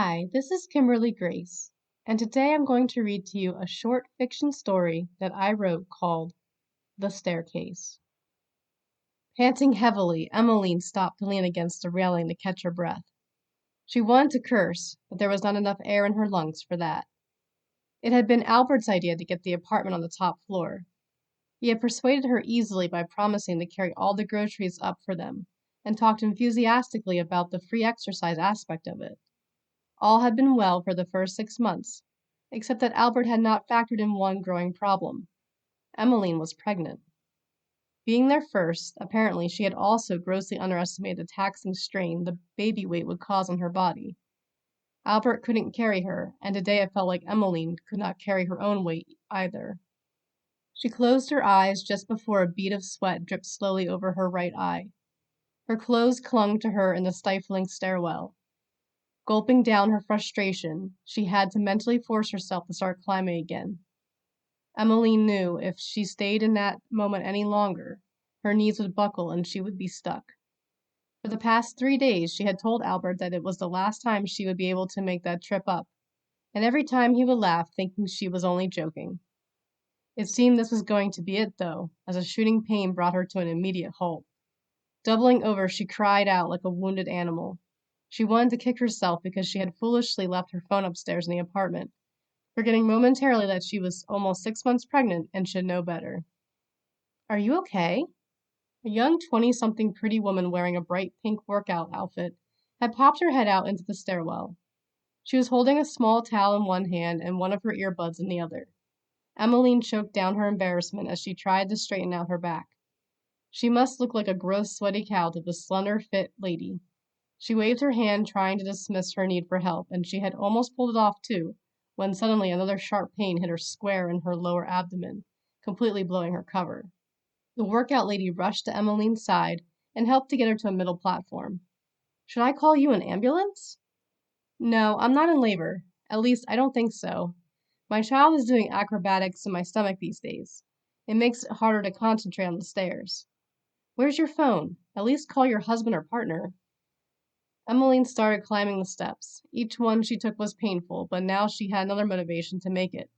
Hi, this is Kimberly Grace, and today I'm going to read to you a short fiction story that I wrote called The Staircase. Panting heavily, Emeline stopped to lean against the railing to catch her breath. She wanted to curse, but there was not enough air in her lungs for that. It had been Albert's idea to get the apartment on the top floor. He had persuaded her easily by promising to carry all the groceries up for them, and talked enthusiastically about the free exercise aspect of it. All had been well for the first 6 months, except that Albert had not factored in one growing problem. Emeline was pregnant. Being there first, apparently she had also grossly underestimated the taxing strain the baby weight would cause on her body. Albert couldn't carry her, and today it felt like Emeline could not carry her own weight either. She closed her eyes just before a bead of sweat dripped slowly over her right eye. Her clothes clung to her in the stifling stairwell. Gulping down her frustration, she had to mentally force herself to start climbing again. Emeline knew if she stayed in that moment any longer, her knees would buckle and she would be stuck. For the past 3 days, she had told Albert that it was the last time she would be able to make that trip up, and every time he would laugh, thinking she was only joking. It seemed this was going to be it, though, as a shooting pain brought her to an immediate halt. Doubling over, she cried out like a wounded animal. She wanted to kick herself because she had foolishly left her phone upstairs in the apartment, forgetting momentarily that she was almost 6 months pregnant and should know better. "Are you okay?" A young 20-something pretty woman wearing a bright pink workout outfit had popped her head out into the stairwell. She was holding a small towel in one hand and one of her earbuds in the other. Emeline choked down her embarrassment as she tried to straighten out her back. She must look like a gross, sweaty cow to the slender, fit lady. She waved her hand, trying to dismiss her need for help, and she had almost pulled it off too, when suddenly another sharp pain hit her square in her lower abdomen, completely blowing her cover. The workout lady rushed to Emeline's side and helped to get her to a middle platform. "Should I call you an ambulance?" "No, I'm not in labor. At least, I don't think so. My child is doing acrobatics in my stomach these days. It makes it harder to concentrate on the stairs." "Where's your phone? At least call your husband or partner." Emeline started climbing the steps. Each one she took was painful, but now she had another motivation to make it.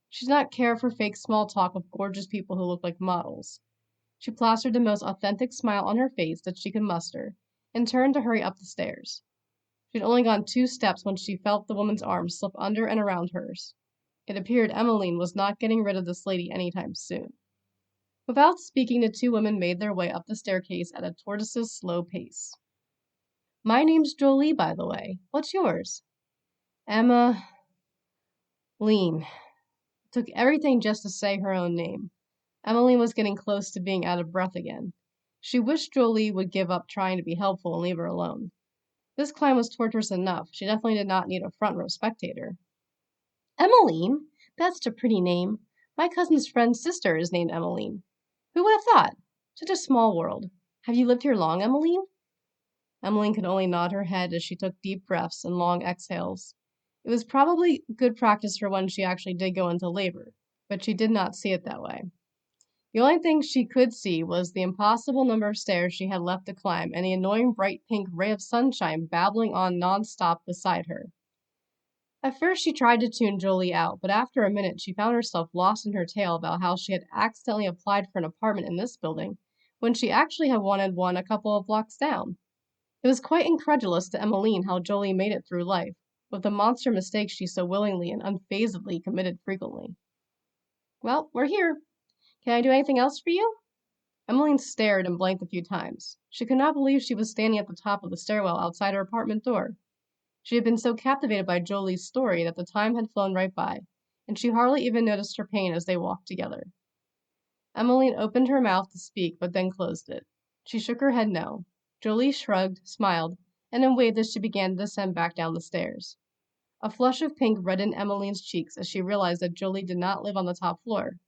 She did not care for fake small talk with gorgeous people who looked like models. She plastered the most authentic smile on her face that she could muster, and turned to hurry up the stairs. She had only gone 2 steps when she felt the woman's arm slip under and around hers. It appeared Emeline was not getting rid of this lady any time soon. Without speaking, the two women made their way up the staircase at a tortoise's slow pace. "My name's Jolie, by the way. What's yours?" "Emma Lean." It took everything just to say her own name. Emeline was getting close to being out of breath again. She wished Jolie would give up trying to be helpful and leave her alone. This climb was torturous enough. She definitely did not need a front row spectator. "Emeline? That's a pretty name. My cousin's friend's sister is named Emeline. Who would have thought? Such a small world. Have you lived here long, Emeline?" Emeline could only nod her head as she took deep breaths and long exhales. It was probably good practice for when she actually did go into labor, but she did not see it that way. The only thing she could see was the impossible number of stairs she had left to climb and the annoying bright pink ray of sunshine babbling on non-stop beside her. At first she tried to tune Jolie out, but after a minute she found herself lost in her tale about how she had accidentally applied for an apartment in this building when she actually had wanted one a couple of blocks down. It was quite incredulous to Emeline how Jolie made it through life, with the monster mistakes she so willingly and unfazedly committed frequently. "Well, we're here. Can I do anything else for you?" Emeline stared and blinked a few times. She could not believe she was standing at the top of the stairwell outside her apartment door. She had been so captivated by Jolie's story that the time had flown right by, and she hardly even noticed her pain as they walked together. Emeline opened her mouth to speak, but then closed it. She shook her head no. Jolie shrugged, smiled, and then waved as she began to descend back down the stairs. A flush of pink reddened Emeline's cheeks as she realized that Jolie did not live on the top floor.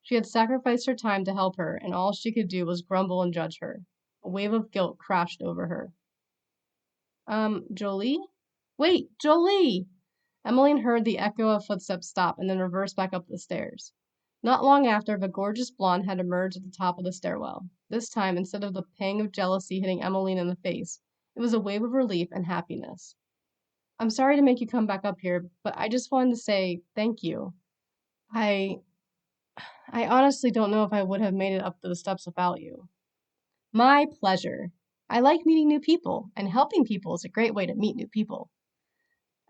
She had sacrificed her time to help her, and all she could do was grumble and judge her. A wave of guilt crashed over her. Jolie? Wait, Jolie!" Emeline heard the echo of footsteps stop and then reverse back up the stairs. Not long after, the gorgeous blonde had emerged at the top of the stairwell. This time, instead of the pang of jealousy hitting Emeline in the face, it was a wave of relief and happiness. I'm sorry to make you come back up here, but I just wanted to say thank you. I I honestly don't know if I would have made it up those steps without you. My pleasure. I like meeting new people, and helping people is a great way to meet new people.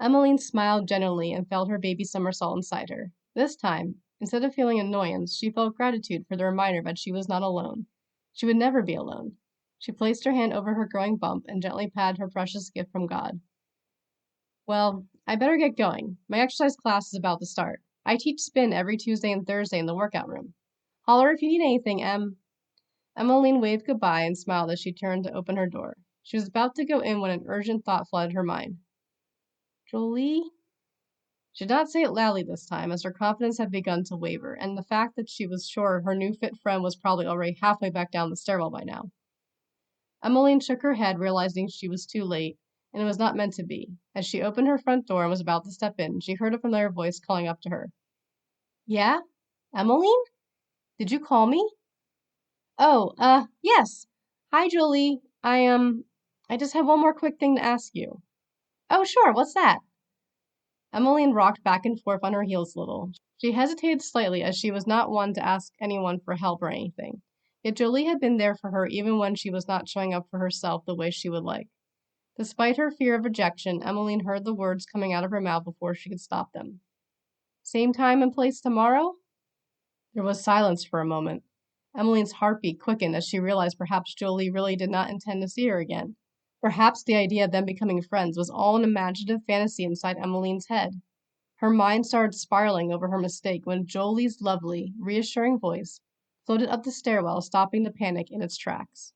Emeline smiled genuinely and felt her baby somersault inside her. This time, instead of feeling annoyance, she felt gratitude for the reminder that she was not alone. She would never be alone. She placed her hand over her growing bump and gently patted her precious gift from God. Well, I better get going. My exercise class is about to start. I teach spin every Tuesday and Thursday in the workout room. Holler if you need anything, Em. Emmeline waved goodbye and smiled as she turned to open her door. She was about to go in when an urgent thought flooded her mind. Jolie? She did not say it loudly this time, as her confidence had begun to waver, and the fact that she was sure her new fit friend was probably already halfway back down the stairwell by now. Emmeline shook her head, realizing she was too late, and it was not meant to be. As she opened her front door and was about to step in, she heard a familiar voice calling up to her. Yeah? Emmeline? Did you call me? Oh, yes. Hi, Jolie. I just have one more quick thing to ask you. Oh, sure, what's that? Emmeline rocked back and forth on her heels a little. She hesitated slightly as she was not one to ask anyone for help or anything. Yet Jolie had been there for her even when she was not showing up for herself the way she would like. Despite her fear of rejection, Emmeline heard the words coming out of her mouth before she could stop them. Same time and place tomorrow? There was silence for a moment. Emmeline's heartbeat quickened as she realized perhaps Jolie really did not intend to see her again. Perhaps the idea of them becoming friends was all an imaginative fantasy inside Emmeline's head. Her mind started spiraling over her mistake when Jolie's lovely, reassuring voice floated up the stairwell, stopping the panic in its tracks.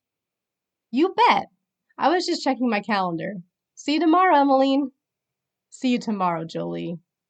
You bet! I was just checking my calendar. See you tomorrow, Emmeline. See you tomorrow, Jolie.